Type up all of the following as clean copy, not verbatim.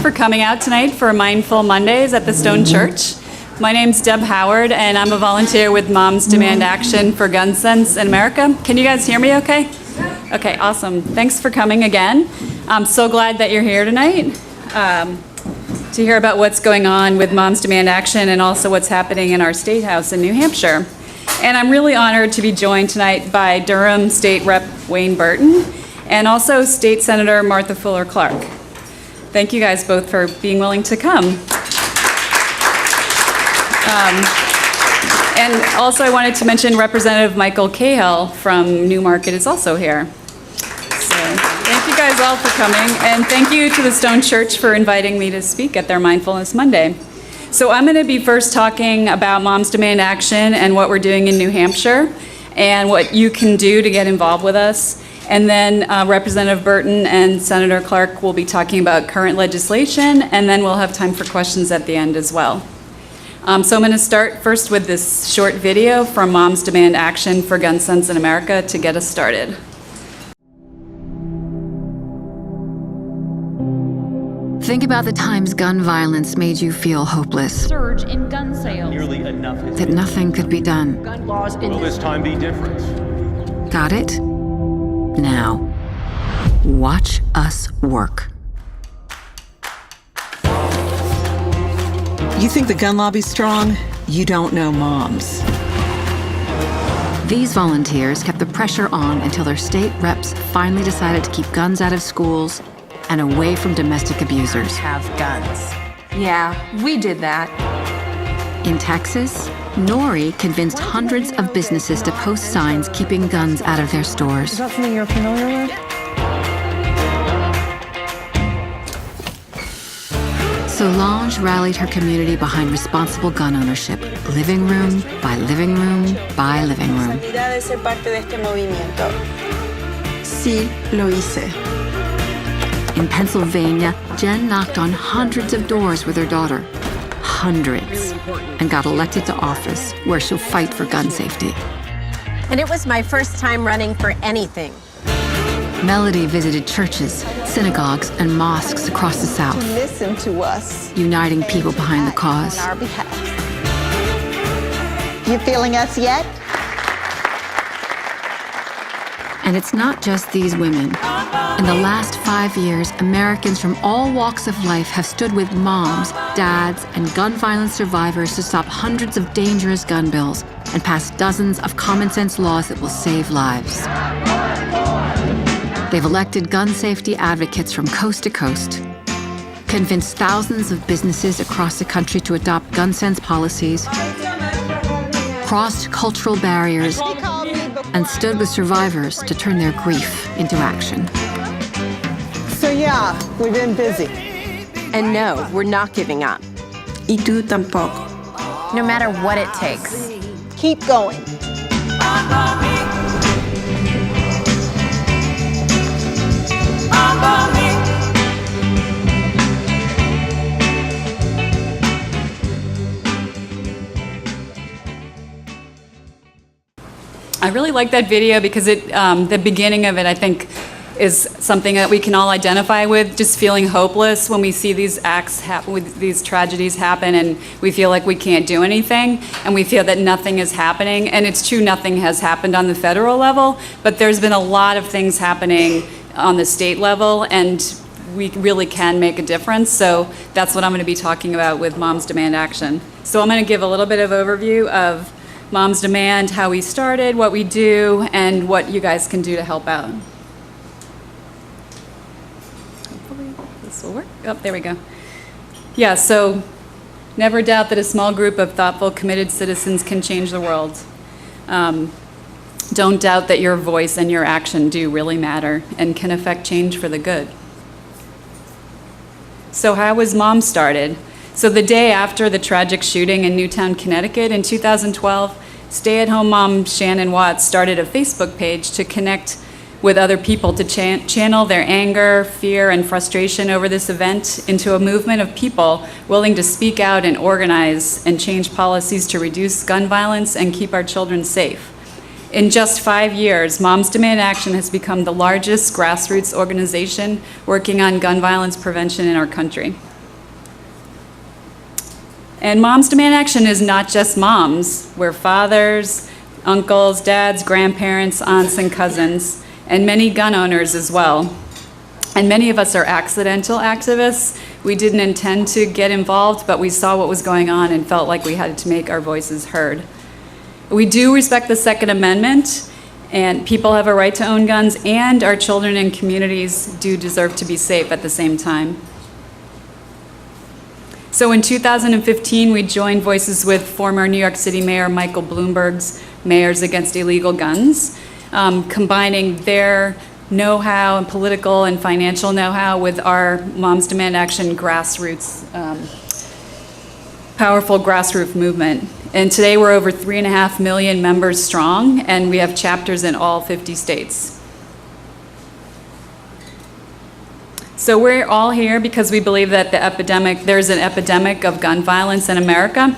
for coming out tonight for Mindful Mondays at the Stone Church. My name's Deb Howard, and I'm a volunteer with Moms Demand Action for Gun Sense in America. Can you guys hear me okay? Okay, awesome. Thanks for coming again. I'm so glad that you're here tonight to hear about what's going on with Moms Demand Action and also what's happening in our State House in New Hampshire. And I'm really honored to be joined tonight by Durham State Rep Wayne Burton and also State Senator Martha Fuller Clark. Thank you guys both for being willing to come. And also I wanted to mention Representative Michael Cahill from Newmarket is also here. So thank you guys all for coming, and thank you to the Stone Church for inviting me to speak at their Mindfulness Monday. So I'm going to be first talking about Moms Demand Action and what we're doing in New Hampshire and what you can do to get involved with us. And then Representative Burton and Senator Clark will be talking about current legislation, and then we'll have time for questions at the end as well. So I'm going to start first with this short video from Moms Demand Action for Gun Sense in America to get us started. Think about the times gun violence made you feel hopeless. Surge in gun sales. Nearly enough has That been nothing could be done. Gun laws in Will this time be different? Got it? Now, watch us work. You think the gun lobby's strong? You don't know moms. These volunteers kept the pressure on until their state reps finally decided to keep guns out of schools and away from domestic abusers. Have guns. Yeah, we did that. In Texas, Nori convinced hundreds of businesses to post signs keeping guns out of their stores. Is that something you're familiar with? Solange rallied her community behind responsible gun ownership, living room by living room by living room. de ser parte de este movimiento. Sí, lo hice. In Pennsylvania, Jen knocked on hundreds of doors with her daughter. Hundreds. And got elected to office, where she'll fight for gun safety. And it was my first time running for anything. Melody visited churches, synagogues, and mosques across the South, Listen to us uniting people behind the cause. on our behalf. You feeling us yet? And it's not just these women. In the last 5 years, Americans from all walks of life have stood with moms, dads, and gun violence survivors to stop hundreds of dangerous gun bills and pass dozens of common-sense laws that will save lives. They've elected gun safety advocates from coast to coast, convinced thousands of businesses across the country to adopt gun sense policies, crossed cultural barriers, and stood with survivors to turn their grief into action. So yeah, we've been busy. And no, we're not giving up. Y tú tampoco. No matter what it takes. Keep going. I really like that video because the beginning of it, I think, is something that we can all identify with, just feeling hopeless when we see these acts with these tragedies happen and we feel like we can't do anything and we feel that nothing is happening. And it's true, nothing has happened on the federal level, but there's been a lot of things happening on the state level, and we really can make a difference. So that's what I'm going to be talking about with Moms Demand Action. So I'm going to give a little bit of overview of Moms Demand, how we started, what we do, and what you guys can do to help out. Hopefully this will work. Oh, there we go. Yeah, so never doubt that a small group of thoughtful, committed citizens can change the world. Don't doubt that your voice and your action do really matter and can affect change for the good. So how was Mom started? So the day after the tragic shooting in Newtown, Connecticut in 2012, stay-at-home mom Shannon Watts started a Facebook page to connect with other people to channel their anger, fear, and frustration over this event into a movement of people willing to speak out and organize and change policies to reduce gun violence and keep our children safe. In just 5 years, Moms Demand Action has become the largest grassroots organization working on gun violence prevention in our country. And Moms Demand Action is not just moms. We're fathers, uncles, dads, grandparents, aunts, and cousins, and many gun owners as well. And many of us are accidental activists. We didn't intend to get involved, but we saw what was going on and felt like we had to make our voices heard. We do respect the Second Amendment, and people have a right to own guns, and our children and communities do deserve to be safe at the same time. So in 2015, we joined voices with former New York City Mayor Michael Bloomberg's Mayors Against Illegal Guns, combining their know-how and political and financial know-how with our Moms Demand Action grassroots, powerful grassroots movement. And today we're over 3.5 million members strong, and we have chapters in all 50 states. So we're all here because we believe that there's an epidemic of gun violence in America,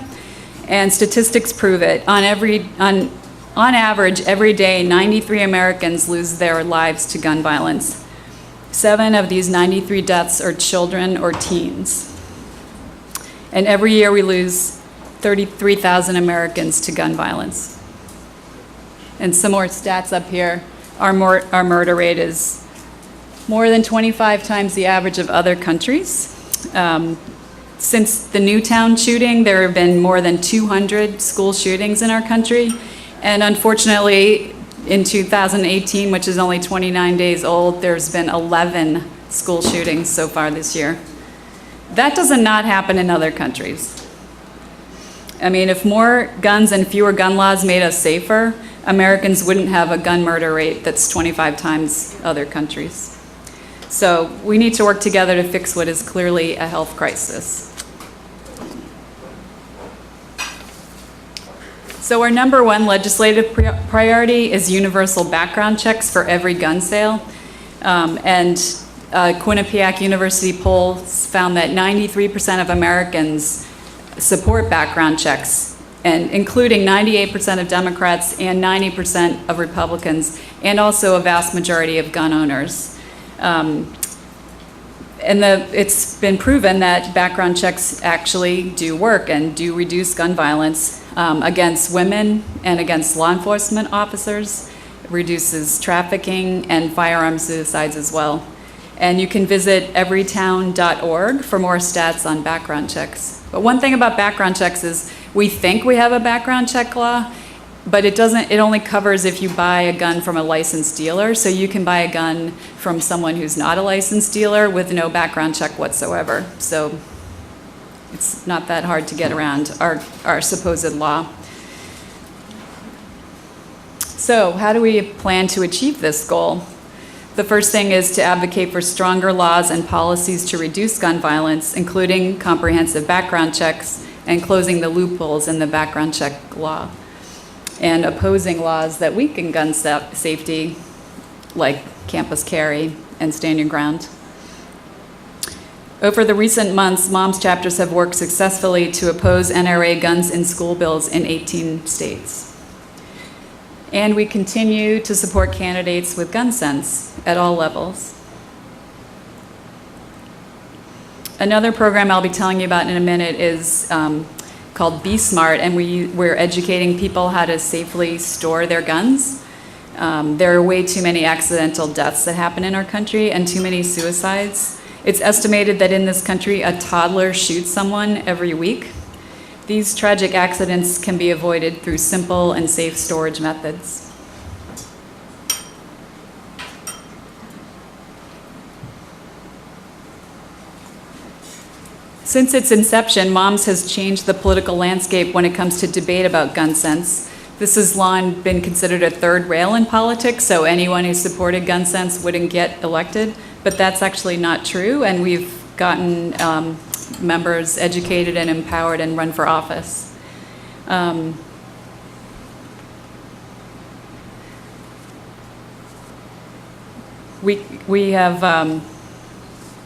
and statistics prove it. On average, every day, 93 Americans lose their lives to gun violence. 7 of these 93 deaths are children or teens. And every year we lose 33,000 Americans to gun violence. And some more stats up here. Our murder rate is more than 25 times the average of other countries. Since the Newtown shooting, there have been more than 200 school shootings in our country. And unfortunately, in 2018, which is only 29 days old, there's been 11 school shootings so far this year. That does not happen in other countries. I mean, if more guns and fewer gun laws made us safer, Americans wouldn't have a gun murder rate that's 25 times other countries. So we need to work together to fix what is clearly a health crisis. So our number one legislative priority is universal background checks for every gun sale. And Quinnipiac University polls found that 93% of Americans support background checks, and including 98% of Democrats and 90% of Republicans, and also a vast majority of gun owners. It's been proven that background checks actually do work and do reduce gun violence against women and against law enforcement officers. It reduces trafficking and firearm suicides as well. And you can visit everytown.org for more stats on background checks. But one thing about background checks is we think we have a background check law, but it only covers if you buy a gun from a licensed dealer. So you can buy a gun from someone who's not a licensed dealer with no background check whatsoever. So it's not that hard to get around our supposed law. So how do we plan to achieve this goal? The first thing is to advocate for stronger laws and policies to reduce gun violence, including comprehensive background checks and closing the loopholes in the background check law, and opposing laws that weaken gun safety, like campus carry and stand your ground. Over the recent months, Moms chapters have worked successfully to oppose NRA guns in school bills in 18 states. And we continue to support candidates with gun sense at all levels. Another program I'll be telling you about in a minute is called Be Smart, and we're educating people how to safely store their guns. There are way too many accidental deaths that happen in our country and too many suicides. It's estimated that in this country, a toddler shoots someone every week. These tragic accidents can be avoided through simple and safe storage methods. Since its inception, Moms has changed the political landscape when it comes to debate about gun sense. This has long been considered a third rail in politics, so anyone who supported gun sense wouldn't get elected, but that's actually not true, and we've gotten members educated and empowered and run for office. We have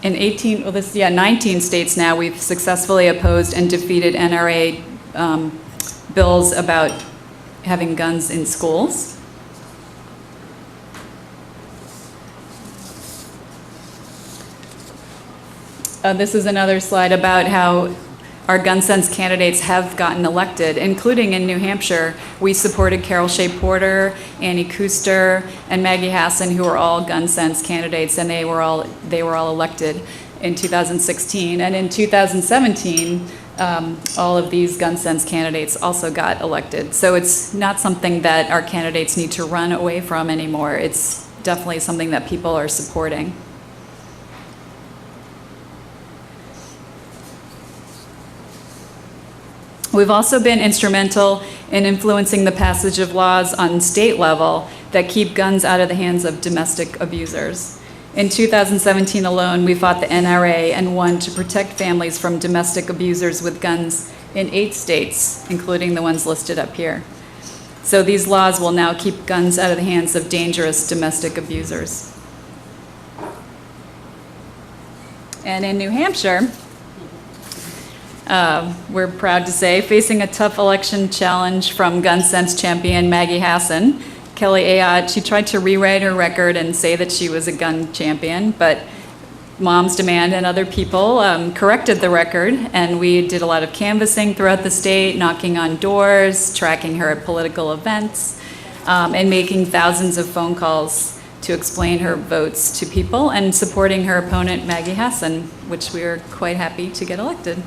in 19 states now, we've successfully opposed and defeated NRA bills about having guns in schools. This is another slide about how our gun sense candidates have gotten elected, including in New Hampshire. We supported Carol Shea Porter, Annie Kuster, and Maggie Hassan, who are all gun sense candidates, and they were all elected in 2016. And in 2017, all of these gun sense candidates also got elected. So it's not something that our candidates need to run away from anymore. It's definitely something that people are supporting. We've also been instrumental in influencing the passage of laws on state level that keep guns out of the hands of domestic abusers. In 2017 alone, we fought the NRA and won to protect families from domestic abusers with guns in 8 states, including the ones listed up here. So these laws will now keep guns out of the hands of dangerous domestic abusers. And in New Hampshire, we're proud to say, facing a tough election challenge from gun sense champion Maggie Hassan, Kelly Ayotte, she tried to rewrite her record and say that she was a gun champion, but Moms Demand and other people corrected the record, and we did a lot of canvassing throughout the state, knocking on doors, tracking her at political events, and making thousands of phone calls to explain her votes to people and supporting her opponent, Maggie Hassan, which we were quite happy to get elected.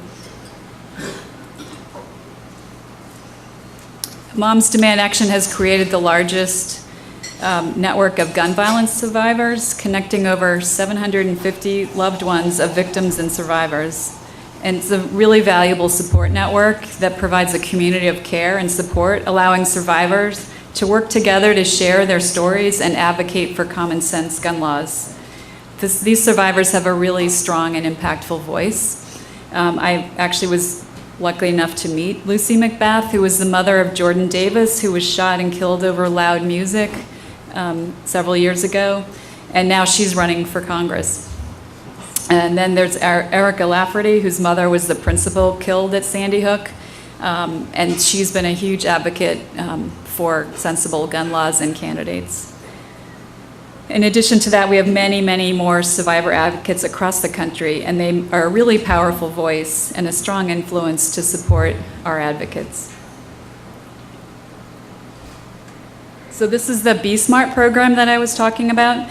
Moms Demand Action has created the largest network of gun violence survivors, connecting over 750 loved ones of victims and survivors. And it's a really valuable support network that provides a community of care and support, allowing survivors to work together to share their stories and advocate for common sense gun laws. These survivors have a really strong and impactful voice. I actually was lucky enough to meet Lucy McBath, who was the mother of Jordan Davis, who was shot and killed over loud music several years ago, and now she's running for Congress. And then there's Erica Lafferty, whose mother was the principal killed at Sandy Hook, and she's been a huge advocate for sensible gun laws and candidates. In addition to that, we have many, many more survivor advocates across the country, and they are a really powerful voice and a strong influence to support our advocates. So this is the Be Smart program that I was talking about.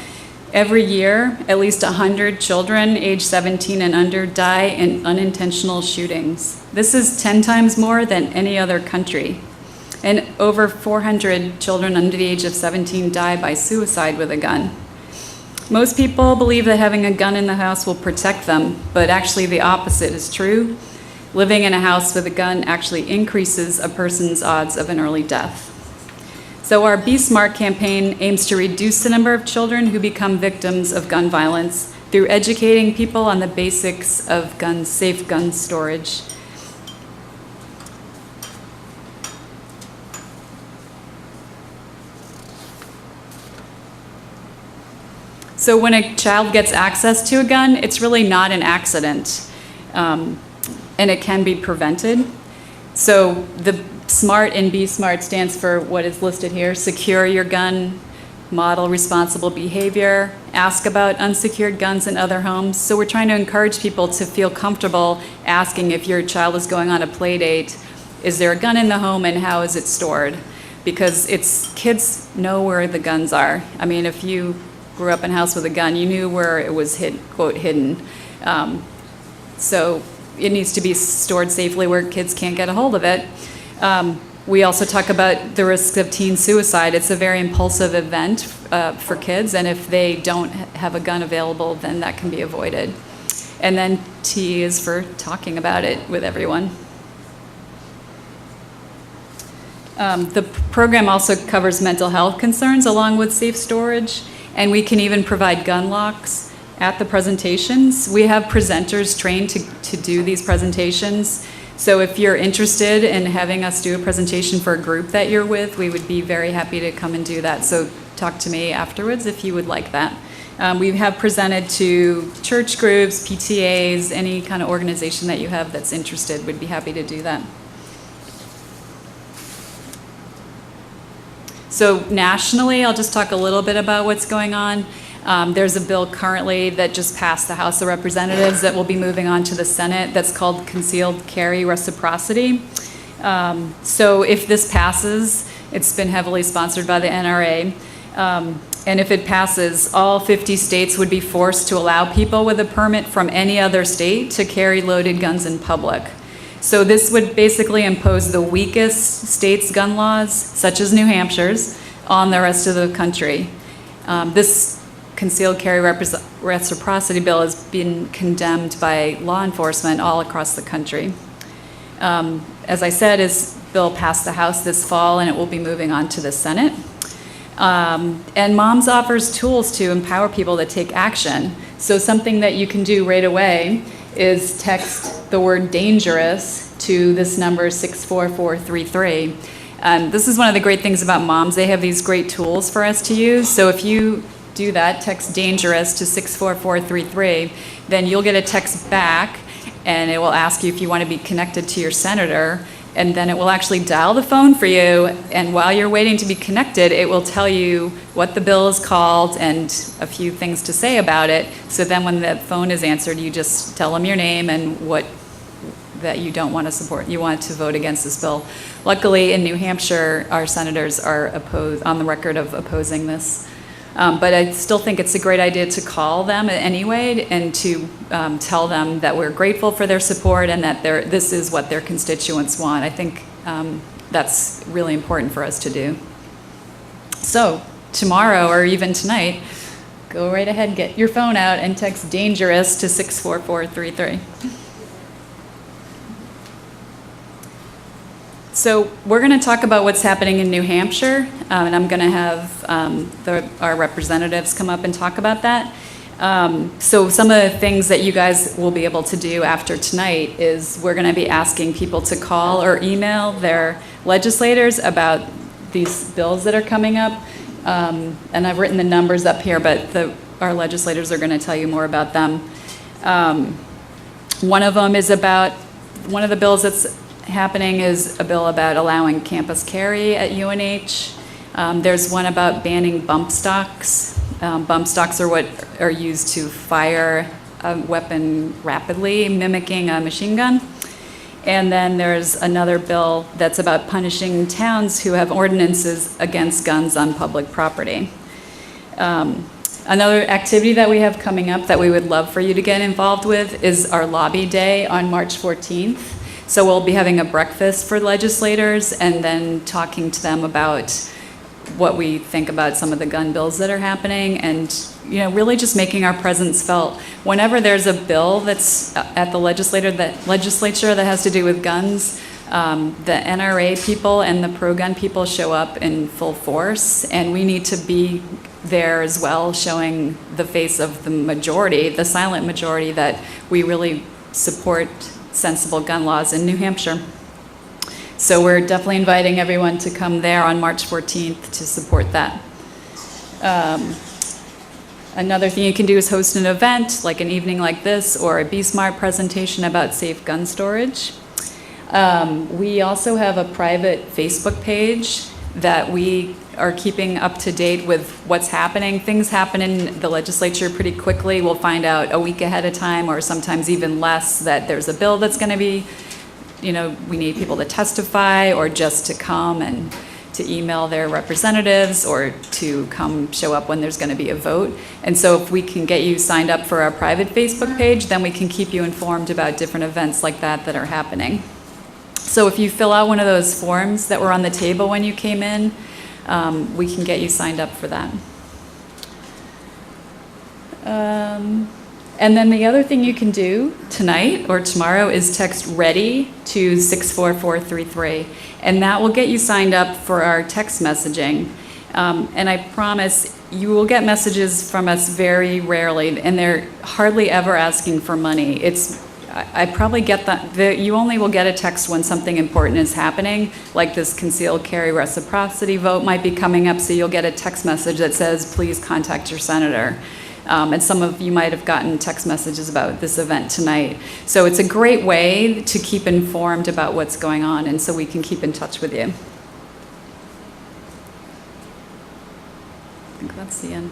Every year, at least 100 children aged 17 and under die in unintentional shootings. This is 10 times more than any other country. And over 400 children under the age of 17 die by suicide with a gun. Most people believe that having a gun in the house will protect them, but actually the opposite is true. Living in a house with a gun actually increases a person's odds of an early death. So our Be Smart campaign aims to reduce the number of children who become victims of gun violence through educating people on the basics of safe gun storage. So when a child gets access to a gun, it's really not an accident, and it can be prevented. So the SMART in Be Smart stands for what is listed here: secure your gun, model responsible behavior, ask about unsecured guns in other homes. So we're trying to encourage people to feel comfortable asking if your child is going on a play date, is there a gun in the home and how is it stored? Because kids know where the guns are. I mean, if you grew up in a house with a gun, you knew where it was quote, hidden. So it needs to be stored safely where kids can't get a hold of it. We also talk about the risk of teen suicide. It's a very impulsive event for kids, and if they don't have a gun available, then that can be avoided. And then T is for talking about it with everyone. The program also covers mental health concerns along with safe storage, and we can even provide gun locks at the presentations. We have presenters trained to do these presentations. So if you're interested in having us do a presentation for a group that you're with, we would be very happy to come and do that. So talk to me afterwards if you would like that. We have presented to church groups, PTAs, any kind of organization that you have that's interested. We'd be happy to do that. So nationally, I'll just talk a little bit about what's going on. There's a bill currently that just passed the House of Representatives that will be moving on to the Senate that's called concealed carry reciprocity. So if this passes, it's been heavily sponsored by the NRA. And if it passes, all 50 states would be forced to allow people with a permit from any other state to carry loaded guns in public. So this would basically impose the weakest states' gun laws, such as New Hampshire's, on the rest of the country. This concealed carry reciprocity bill has been condemned by law enforcement all across the country. As I said, this bill passed the House this fall, and it will be moving on to the Senate. And MOMS offers tools to empower people to take action. So something that you can do right away is text the word dangerous to this number 64433. This is one of the great things about MOMS. They have these great tools for us to use. So if you do that, text dangerous to 64433, then you'll get a text back, and it will ask you if you want to be connected to your senator. And then it will actually dial the phone for you, and while you're waiting to be connected, it will tell you what the bill is called and a few things to say about it. So then when the phone is answered, you just tell them your name and what that you don't want to support. You want to vote against this bill. Luckily, in New Hampshire, our senators are on the record of opposing this. But I still think it's a great idea to call them anyway and to tell them that we're grateful for their support and that this is what their constituents want. I think that's really important for us to do. So tomorrow or even tonight, go right ahead, get your phone out and text dangerous to 64433. So we're going to talk about what's happening in New Hampshire, and I'm going to have our representatives come up and talk about that. So some of the things that you guys will be able to do after tonight is we're going to be asking people to call or email their legislators about these bills that are coming up. And I've written the numbers up here, but our legislators are going to tell you more about them. One of the bills that's happening is a bill about allowing campus carry at UNH. There's one about banning bump stocks. Bump stocks are what are used to fire a weapon rapidly, mimicking a machine gun. And then there's another bill that's about punishing towns who have ordinances against guns on public property. Another activity that we have coming up that we would love for you to get involved with is our lobby day on March 14th. So we'll be having a breakfast for legislators and then talking to them about what we think about some of the gun bills that are happening and, really just making our presence felt. Whenever there's a bill that's at the legislature that has to do with guns, the NRA people and the pro-gun people show up in full force, and we need to be there as well, showing the face of the majority, the silent majority, that we really support sensible gun laws in New Hampshire. So we're definitely inviting everyone to come there on March 14th to support that. Another thing you can do is host an event, like an evening like this, or a B-Smart presentation about safe gun storage. We also have a private Facebook page that we are keeping up to date with what's happening. Things happen in the legislature pretty quickly. We'll find out a week ahead of time, or sometimes even less, that there's a bill that's going to be, we need people to testify or just to come and to email their representatives or to come show up when there's going to be a vote. And so if we can get you signed up for our private Facebook page, then we can keep you informed about different events like that are happening. So if you fill out one of those forms that were on the table when you came in, we can get you signed up for that. And then the other thing you can do tonight or tomorrow is text READY to 64433, and that will get you signed up for our text messaging. And I promise you will get messages from us very rarely, and they're hardly ever asking for money. I probably get that. You only will get a text when something important is happening, like this concealed carry reciprocity vote might be coming up, so you'll get a text message that says, please contact your senator. And some of you might have gotten text messages about this event tonight. So it's a great way to keep informed about what's going on, and so we can keep in touch with you. I think that's the end.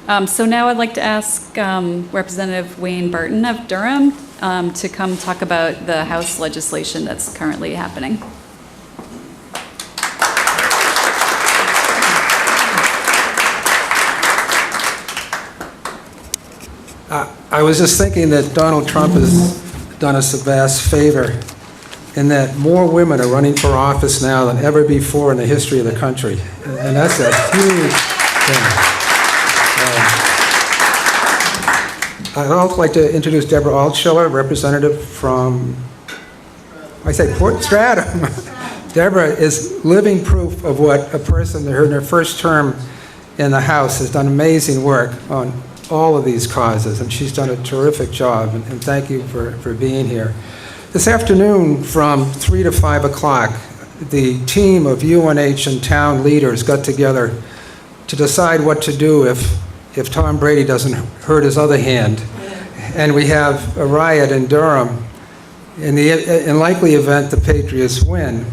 So now I'd like to ask Representative Wayne Burton of Durham to come talk about the House legislation that's currently happening. I was just thinking that Donald Trump has done us a vast favor in that more women are running for office now than ever before in the history of the country. And that's a huge thing. I'd also like to introduce Deborah Altschiller, representative from, Port Stratum. Deborah is living proof of what a person in her first term in the House has done amazing work on all of these causes, and she's done a terrific job, and thank you for being here. This afternoon from 3 to 5 o'clock, the team of UNH and town leaders got together to decide what to do if Tom Brady doesn't hurt his other hand. And we have a riot in Durham in the likely event the Patriots win.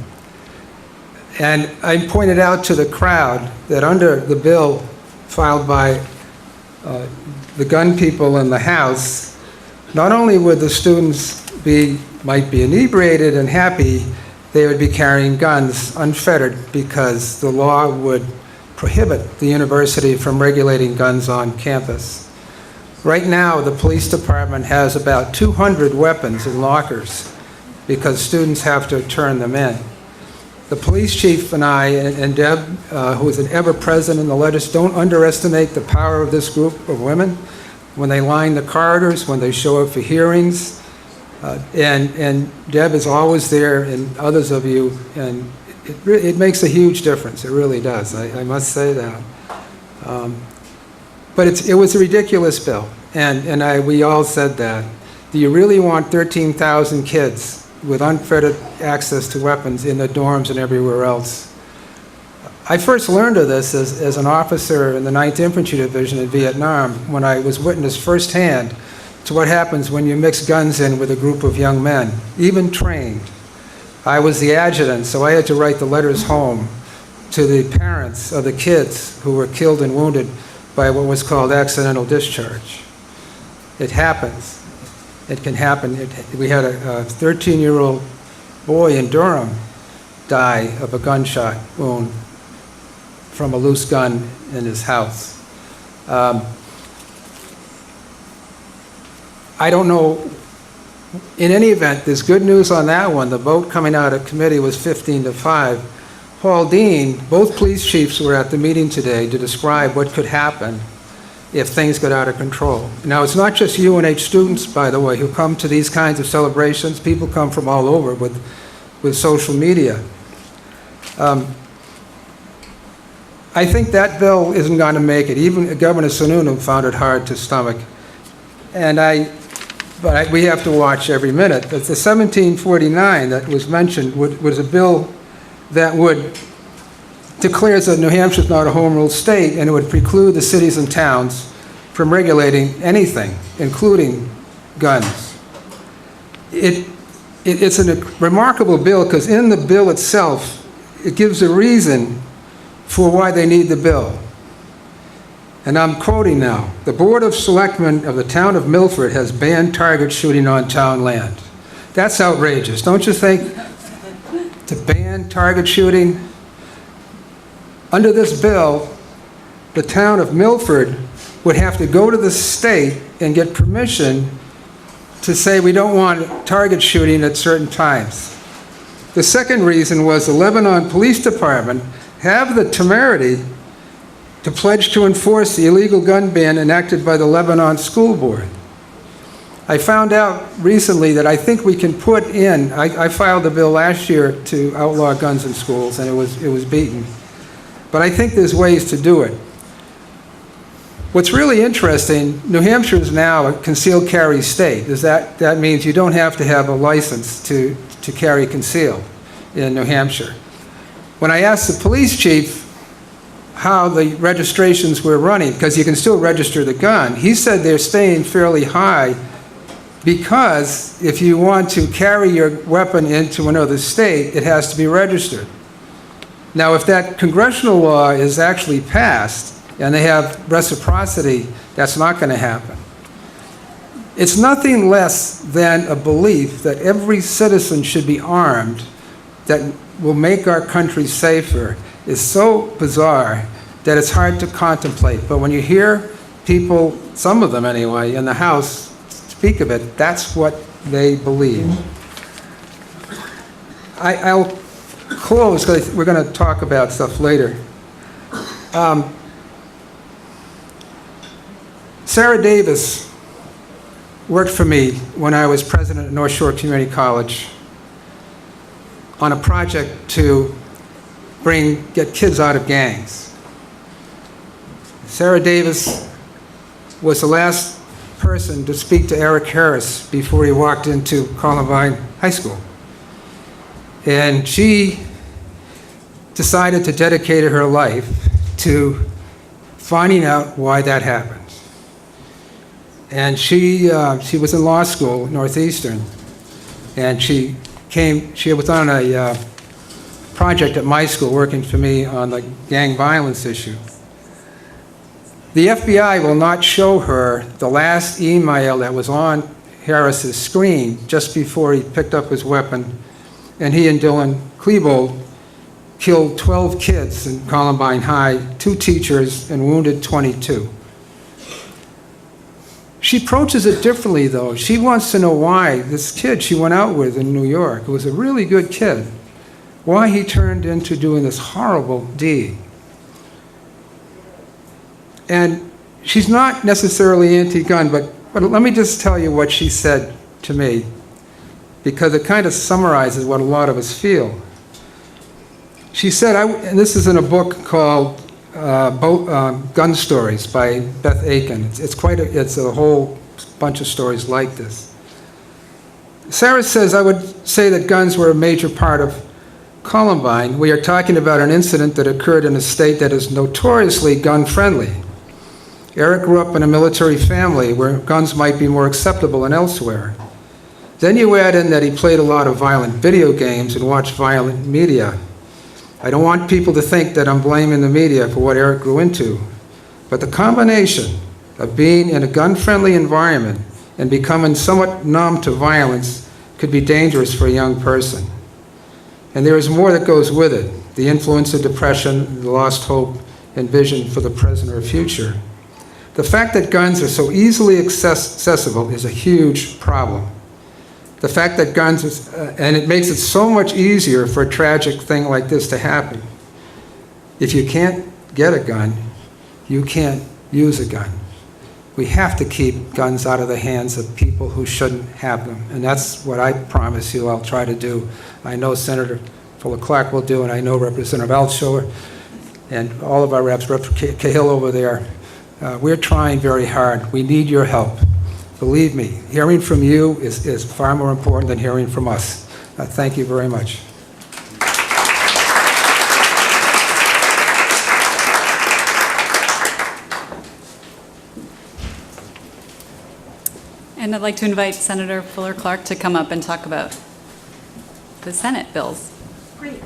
And I pointed out to the crowd that under the bill filed by the gun people in the House, not only would the students might be inebriated and happy, they would be carrying guns unfettered because the law would prohibit the university from regulating guns on campus. Right now, the police department has about 200 weapons in lockers because students have to turn them in. The police chief and I and Deb, who is an ever-present in the legislature, don't underestimate the power of this group of women when they line the corridors, when they show up for hearings. And Deb is always there, and others of you, and it makes a huge difference. It really does. I must say that. But it was a ridiculous bill, and we all said that. Do you really want 13,000 kids with unfettered access to weapons in the dorms and everywhere else? I first learned of this as an officer in the 9th Infantry Division in Vietnam when I was witness firsthand to what happens when you mix guns in with a group of young men, even trained. I was the adjutant, so I had to write the letters home to the parents of the kids who were killed and wounded by what was called accidental discharge. It happens. It can happen. We had a 13-year-old boy in Durham die of a gunshot wound from a loose gun in his house. I don't know. In any event, there's good news on that one. The vote coming out of committee was 15-5. Paul Dean, both police chiefs were at the meeting today to describe what could happen if things got out of control. Now, it's not just UNH students, by the way, who come to these kinds of celebrations. People come from all over with social media. I think that bill isn't going to make it. Even Governor Sununu found it hard to stomach. But we have to watch every minute. But the 1749 that was mentioned was a bill that would declares that New Hampshire is not a home rule state, and it would preclude the cities and towns from regulating anything, including guns. It's a remarkable bill because in the bill itself, it gives a reason for why they need the bill. And I'm quoting now, "The Board of Selectmen of the town of Milford has banned target shooting on town land." That's outrageous, don't you think? To ban target shooting? Under this bill, the town of Milford would have to go to the state and get permission to say we don't want target shooting at certain times. The second reason was the Lebanon Police Department have the temerity to pledge to enforce the illegal gun ban enacted by the Lebanon School Board. I found out recently that I think we can put in, I filed a bill last year to outlaw guns in schools, and it was beaten. But I think there's ways to do it. What's really interesting, New Hampshire is now a concealed carry state. That means you don't have to have a license to carry concealed in New Hampshire. When I asked the police chief how the registrations were running, because you can still register the gun, he said they're staying fairly high because if you want to carry your weapon into another state, it has to be registered. Now, if that congressional law is actually passed, and they have reciprocity, that's not going to happen. It's nothing less than a belief that every citizen should be armed that will make our country safer is so bizarre that it's hard to contemplate. But when you hear people, some of them anyway, in the House speak of it, that's what they believe. I'll close, because we're going to talk about stuff later. Sarah Davis worked for me when I was president of North Shore Community College on a project to get kids out of gangs. Sarah Davis was the last person to speak to Eric Harris before he walked into Columbine High School. And she decided to dedicate her life to finding out why that happened. And she was in law school at Northeastern, and she was on a project at my school working for me on the gang violence issue. The FBI will not show her the last email that was on Harris's screen just before he picked up his weapon, and he and Dylan Klebold killed 12 kids in Columbine High, 2 teachers, and wounded 22. She approaches it differently, though. She wants to know why this kid she went out with in New York, who was a really good kid, why he turned into doing this horrible deed. And she's not necessarily anti-gun, but let me just tell you what she said to me, because it kind of summarizes what a lot of us feel. She said, and this is in a book called Gun Stories by Beth Aiken. It's a whole bunch of stories like this. Sarah says, I would say that guns were a major part of Columbine. We are talking about an incident that occurred in a state that is notoriously gun-friendly. Eric grew up in a military family where guns might be more acceptable than elsewhere. Then you add in that he played a lot of violent video games and watched violent media. I don't want people to think that I'm blaming the media for what Eric grew into, but the combination of being in a gun-friendly environment and becoming somewhat numb to violence could be dangerous for a young person. And there is more that goes with it, the influence of depression, the lost hope and vision for the present or future. The fact that guns are so easily accessible is a huge problem. The fact that guns, and it makes it so much easier for a tragic thing like this to happen. If you can't get a gun, you can't use a gun. We have to keep guns out of the hands of people who shouldn't have them. And that's what I promise you I'll try to do. I know Senator Fuller Clark will do, and I know Representative Altshuler and all of our reps, Rep. Cahill over there. We're trying very hard. We need your help. Believe me, hearing from you is far more important than hearing from us. Thank you very much. And I'd like to invite Senator Fuller Clark to come up and talk about the Senate bills. Great.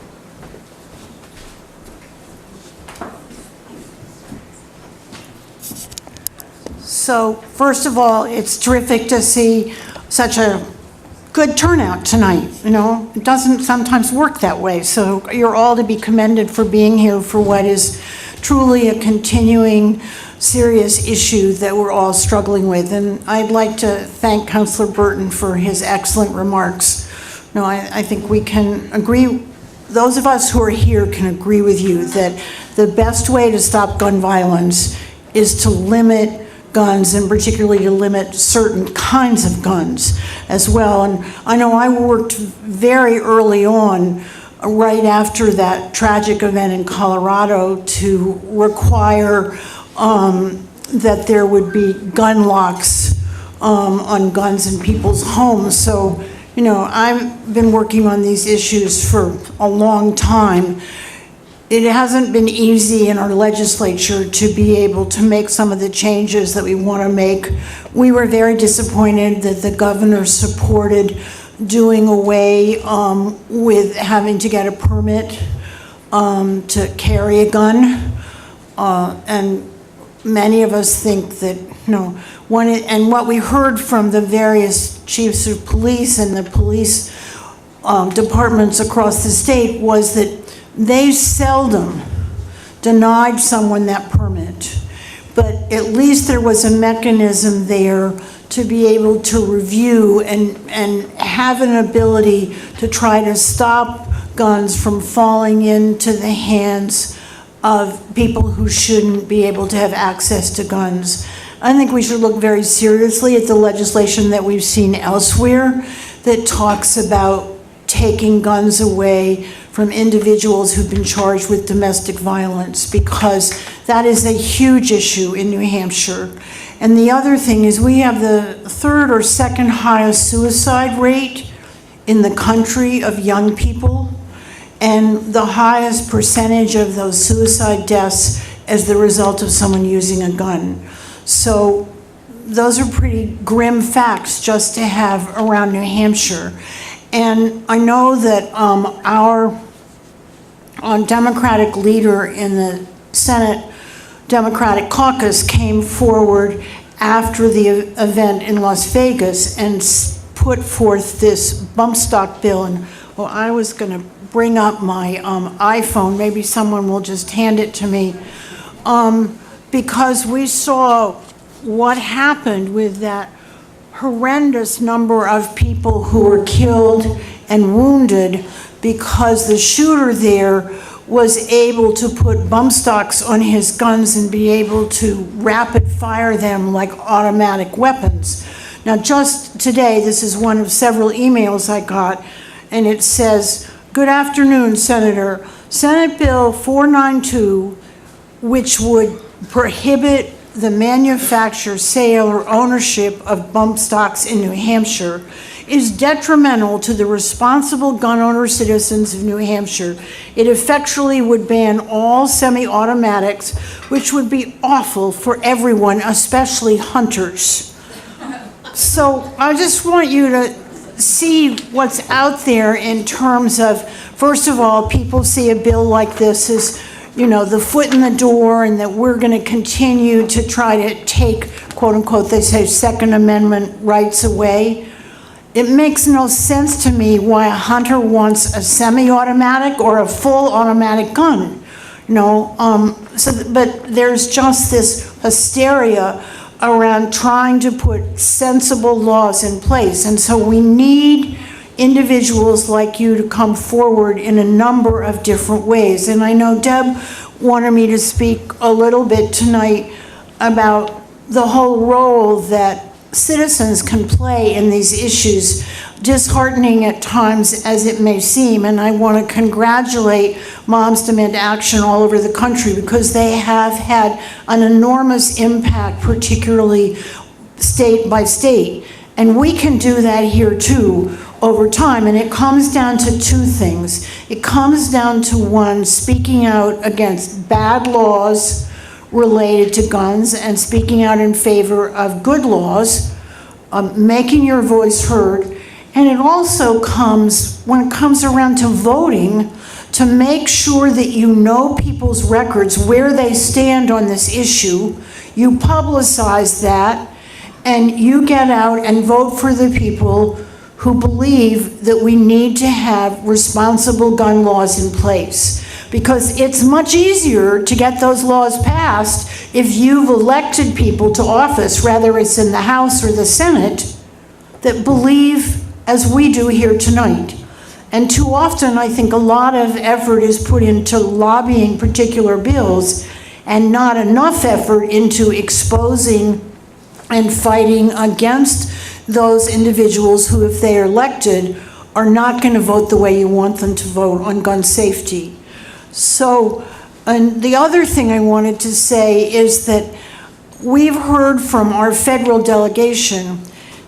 So, first of all, it's terrific to see such a good turnout tonight. You know, it doesn't sometimes work that way. So you're all to be commended for being here for what is truly a continuing serious issue that we're all struggling with. And I'd like to thank Councilor Burton for his excellent remarks. No, I think we can agree, those of us who are here can agree with you that the best way to stop gun violence is to limit guns, and particularly to limit certain kinds of guns as well. And I know I worked very early on, right after that tragic event in Colorado, to require that there would be gun locks on guns in people's homes. So, you know, I've been working on these issues for a long time. It hasn't been easy in our legislature to be able to make some of the changes that we want to make. We were very disappointed that the governor supported doing away with having to get a permit to carry a gun. And many of us think that, and what we heard from the various chiefs of police and the police departments across the state was that they seldom denied someone that permit. But at least there was a mechanism there to be able to review and have an ability to try to stop guns from falling into the hands of people who shouldn't be able to have access to guns. I think we should look very seriously at the legislation that we've seen elsewhere that talks about taking guns away from individuals who've been charged with domestic violence, because that is a huge issue in New Hampshire. And the other thing is we have the third or second highest suicide rate in the country of young people, and the highest percentage of those suicide deaths as the result of someone using a gun. So those are pretty grim facts just to have around New Hampshire. And I know that our Democratic leader in the Senate Democratic caucus came forward after the event in Las Vegas and put forth this bump stock bill. And I was going to bring up my iPhone. Maybe someone will just hand it to me. Because we saw what happened with that horrendous number of people who were killed and wounded because the shooter there was able to put bump stocks on his guns and be able to rapid fire them like automatic weapons. Now, just today, this is one of several emails I got, and it says, "Good afternoon, Senator. Senate Bill 492, which would prohibit the manufacture, sale, or ownership of bump stocks in New Hampshire, is detrimental to the responsible gun owner citizens of New Hampshire. It effectually would ban all semi-automatics, which would be awful for everyone, especially hunters." So I just want you to see what's out there in terms of, first of all, people see a bill like this as, the foot in the door, and that we're going to continue to try to take, quote unquote, they say Second Amendment rights away. It makes no sense to me why a hunter wants a semi-automatic or a full automatic gun. But there's just this hysteria around trying to put sensible laws in place. And so we need individuals like you to come forward in a number of different ways. And I know Deb wanted me to speak a little bit tonight about the whole role that citizens can play in these issues, disheartening at times as it may seem. And I want to congratulate Moms Demand Action all over the country, because they have had an enormous impact, particularly state by state. And we can do that here too over time. And it comes down to two things. It comes down to, one, speaking out against bad laws related to guns and speaking out in favor of good laws, making your voice heard. And it also comes, when it comes around to voting, to make sure that you know people's records, where they stand on this issue, you publicize that, and you get out and vote for the people who believe that we need to have responsible gun laws in place. Because it's much easier to get those laws passed if you've elected people to office, whether it's in the House or the Senate, that believe as we do here tonight. And too often, I think a lot of effort is put into lobbying particular bills and not enough effort into exposing and fighting against those individuals who, if they are elected, are not going to vote the way you want them to vote on gun safety. So, and the other thing I wanted to say is that we've heard from our federal delegation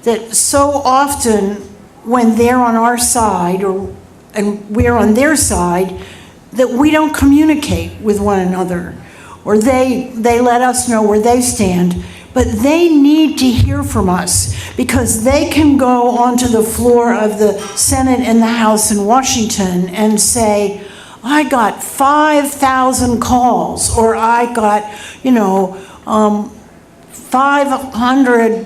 that so often when they're on our side and we're on their side, that we don't communicate with one another, or they let us know where they stand. But they need to hear from us, because they can go onto the floor of the Senate and the House in Washington and say, I got 5,000 calls, or I got, 500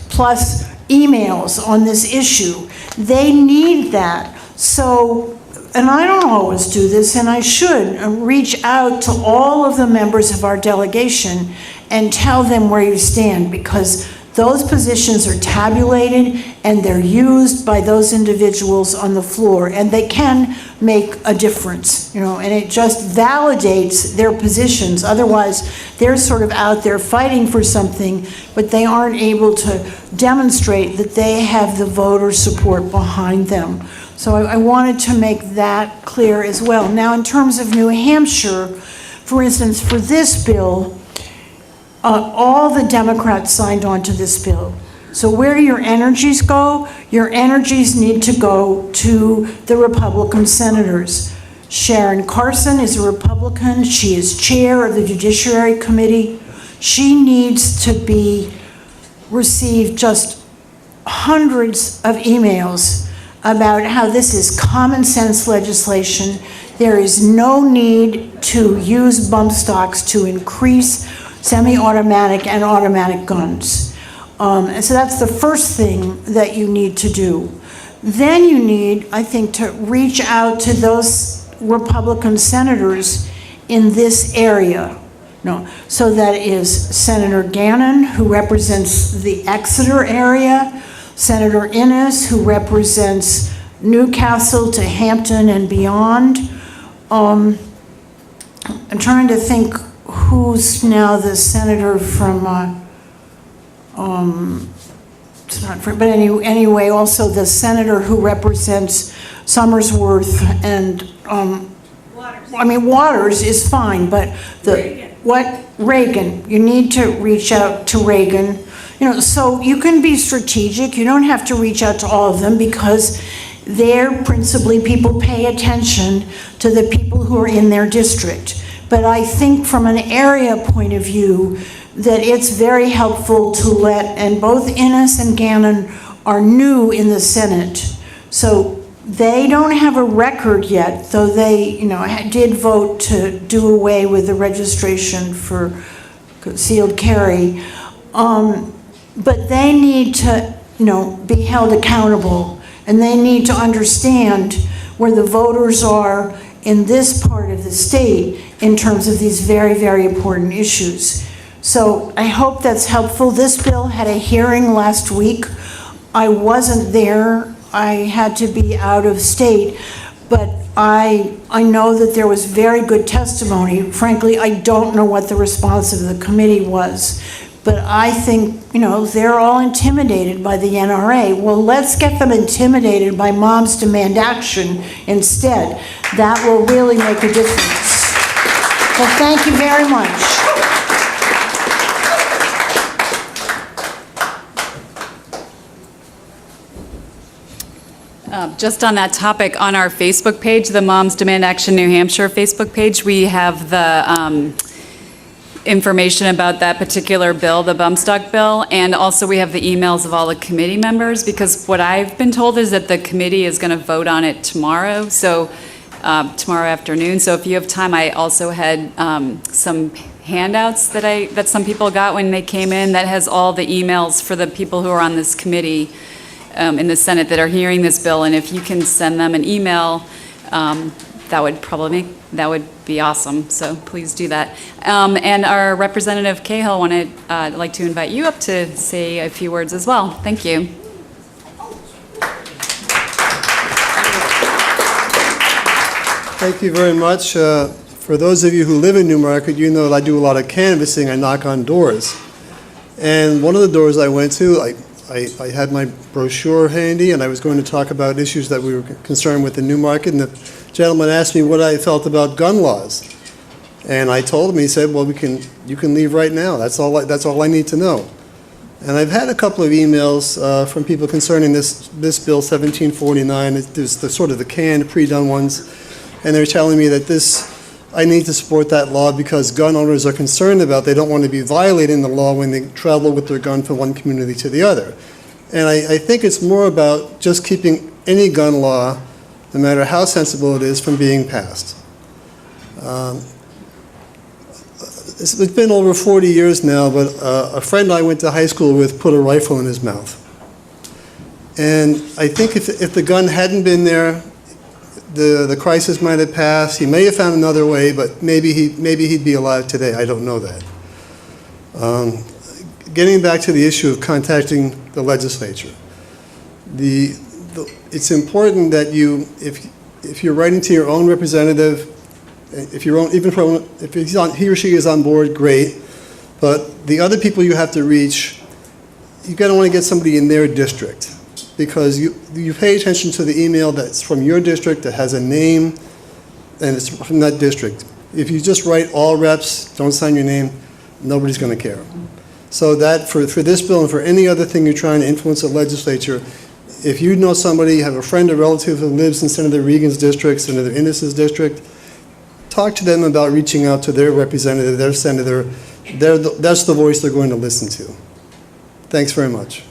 plus emails on this issue. They need that. So, and I don't always do this, and I should reach out to all of the members of our delegation and tell them where you stand, because those positions are tabulated and they're used by those individuals on the floor, and they can make a difference, and it just validates their positions. Otherwise, they're sort of out there fighting for something, but they aren't able to demonstrate that they have the voter support behind them. So I wanted to make that clear as well. Now, in terms of New Hampshire, for instance, for this bill, all the Democrats signed on to this bill. So where do your energies go? Your energies need to go to the Republican senators. Sharon Carson is a Republican. She is chair of the Judiciary Committee. She needs to receive just hundreds of emails about how this is common sense legislation. There is no need to use bump stocks to increase semi-automatic and automatic guns. And so that's the first thing that you need to do. Then you need, I think, to reach out to those Republican senators in this area. So that is Senator Gannon, who represents the Exeter area, Senator Innes, who represents Newcastle to Hampton and beyond. I'm trying to think who's now the senator from, it's not from, but anyway, also the senator who represents Somersworth and, Waters is fine, but Reagan, you need to reach out to Reagan. So you can be strategic. You don't have to reach out to all of them, because they're principally people pay attention to the people who are in their district. But I think from an area point of view that it's very helpful to and both Innes and Gannon are new in the Senate. So they don't have a record yet, though they, did vote to do away with the registration for concealed carry. But they need to, be held accountable, and they need to understand where the voters are in this part of the state in terms of these very, very important issues. So I hope that's helpful. This bill had a hearing last week. I wasn't there. I had to be out of state, but I know that there was very good testimony. Frankly, I don't know what the response of the committee was, but I think, they're all intimidated by the NRA. Well, let's get them intimidated by Moms Demand Action instead. That will really make a difference. Well, thank you very much. Just on that topic, on our Facebook page, the Moms Demand Action New Hampshire Facebook page, we have the information about that particular bill, the bump stock bill, and also we have the emails of all the committee members, because what I've been told is that the committee is going to vote on it tomorrow, so tomorrow afternoon. So if you have time, I also had some handouts that some people got when they came in that has all the emails for the people who are on this committee in the Senate that are hearing this bill, and if you can send them an email, that would be awesome. So please do that. And our Representative Cahill I'd like to invite you up to say a few words as well. Thank you. Thank you very much. For those of you who live in Newmarket, you know that I do a lot of canvassing. I knock on doors. And one of the doors I went to, I had my brochure handy, and I was going to talk about issues that we were concerned with in Newmarket, and the gentleman asked me what I felt about gun laws. And I told him, he said, well, you can leave right now. That's all I need to know. And I've had a couple of emails from people concerning this bill 1749. There's the sort of the canned, pre-done ones, and they're telling me that I need to support that law because gun owners are concerned about, they don't want to be violating the law when they travel with their gun from one community to the other. And I think it's more about just keeping any gun law, no matter how sensible it is, from being passed. It's been over 40 years now, but a friend I went to high school with put a rifle in his mouth. And I think if the gun hadn't been there, the crisis might have passed. He may have found another way, but maybe he'd be alive today. I don't know that. Getting back to the issue of contacting the legislature, it's important that if you're writing to your own representative, if he or she is on board, great. But the other people you have to reach, you're going to want to get somebody in their district, because you pay attention to the email that's from your district that has a name and it's from that district. If you just write all reps, don't sign your name, nobody's going to care. So that for this bill and for any other thing you're trying to influence the legislature, if you know somebody, have a friend or relative who lives in Senator Regan's district, Senator Innes's district, talk to them about reaching out to their representative, their senator. That's the voice they're going to listen to. Thanks very much.